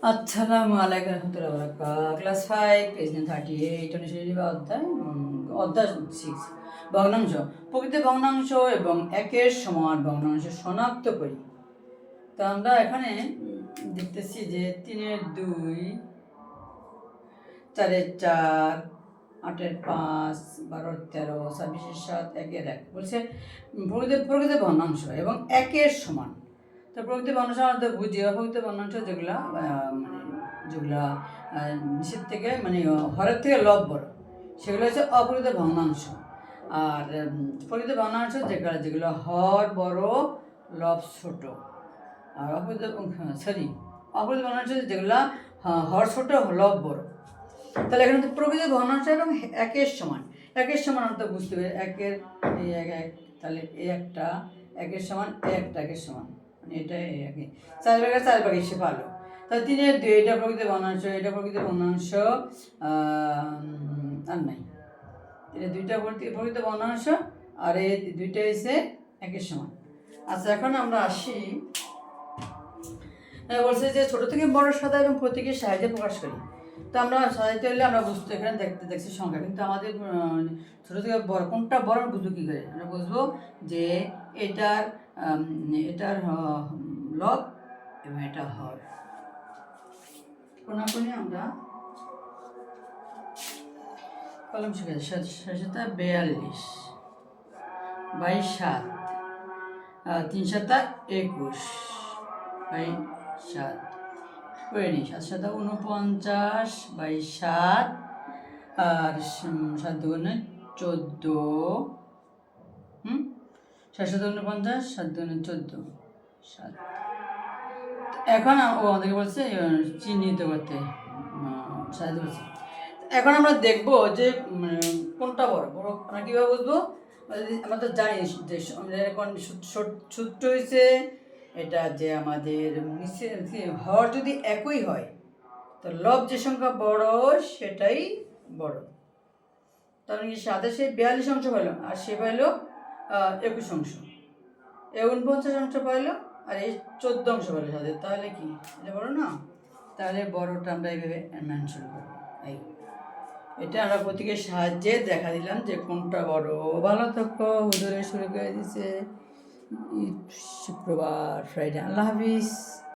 আসসালামু আলাইকুম রহমতুল্লাহ বারাকাতুহু। ক্লাস 5 পেজ 38 অনুশীলনী বা অধ্যায় 6 ভগ্নাংশ। প্রকৃত ভগ্নাংশ এবং একের সমান ভগ্নাংশ শনাক্ত করি। তো আমরা এখানে দেখতেছি যে 3-এর 2, 4-এর 4, 8-এর 5, 12-এর 13, 26-এর 7, 1-এর 1 বলছে প্রকৃত ভগ্নাংশ এবং একের সমান। তো প্রকৃত ভগ্নাংশ আমাদের বুঝি অপ্রকৃত ভগ্নাংশ যেগুলা যেগুলা নিচের থেকে হরের থেকে লব বড়, সেগুলো হচ্ছে অপ্রকৃত ভগ্নাংশ। আর প্রকৃত ভগ্নাংশ যেগুলো হর বড় লব ছোট। আর অপ্রকৃত ভগ্নাংশ যেগুলা হর ছোট লব বড়। তাহলে এখানে তো প্রকৃত ভগ্নাংশ এবং একের সমান। একের সমান আমরা তো বুঝতে পারি, একের এই এক, তাহলে এই একটা একের সমান, এই একটা একের সমান, মানে এটা এই একে 4 ভাগের 4 ভাগ এসে পারলো। তাহলে 3-এর 2 এটা প্রকৃত ভগ্নাংশ, এটা প্রকৃত ভগ্নাংশ আর নাই। এটা দুইটা প্রকৃত ভগ্নাংশ আর এই দুইটা এসে একের সমান। আচ্ছা, এখন আমরা আসি, বলছে যে ছোট থেকে বড় সাদা এবং প্রতীকের সাহায্যে প্রকাশ করি। তো আমরা সাজাইতে হলে আমরা বুঝতে এখানে দেখছি সংখ্যা, কিন্তু আমাদের ছোটো থেকে বড় কোনটা বড় বুঝবো কী করে? আমরা বুঝবো যে এটার লব এবং এটা হর। কোনাকুনি আমরা কলম শিখেছি 42 বাই 7, 3 7 21 বাই 7 করে নিই। 7 7 49 বাই 7 আর 7 দুগুণে 14, 7 7 49, 7 দুগুণে 14, 7। এখন ও আমাদেরকে বলছে চিহ্নিত করতে সাহায্য করছে। এখন আমরা দেখবো যে কোনটা বড় বড় আমরা কীভাবে বুঝবো? আমরা তো জানি যে সূত্র হয়েছে এটা, যে আমাদের হর যদি একই হয় তো লব যে সংখ্যা বড় সেটাই বড়। তার মানে কি 7-এ সে 42 অংশ পাইল আর সে পাইল 21 অংশ, 49 অংশ পাইল আর এই 14 অংশ পাইল 7-এর। তাহলে কি এটা বড় না? তাহলে বড়টা আমরা এইভাবে মেনশন করবো। এটা আমরা প্রতীকের সাহায্যে দেখা দিলাম যে কোনটা বড়। ভালো থাকো, হুজুরে শুরু করে দিছে শুক্রবার, ফ্রাইডে। আল্লাহ হাফিজ।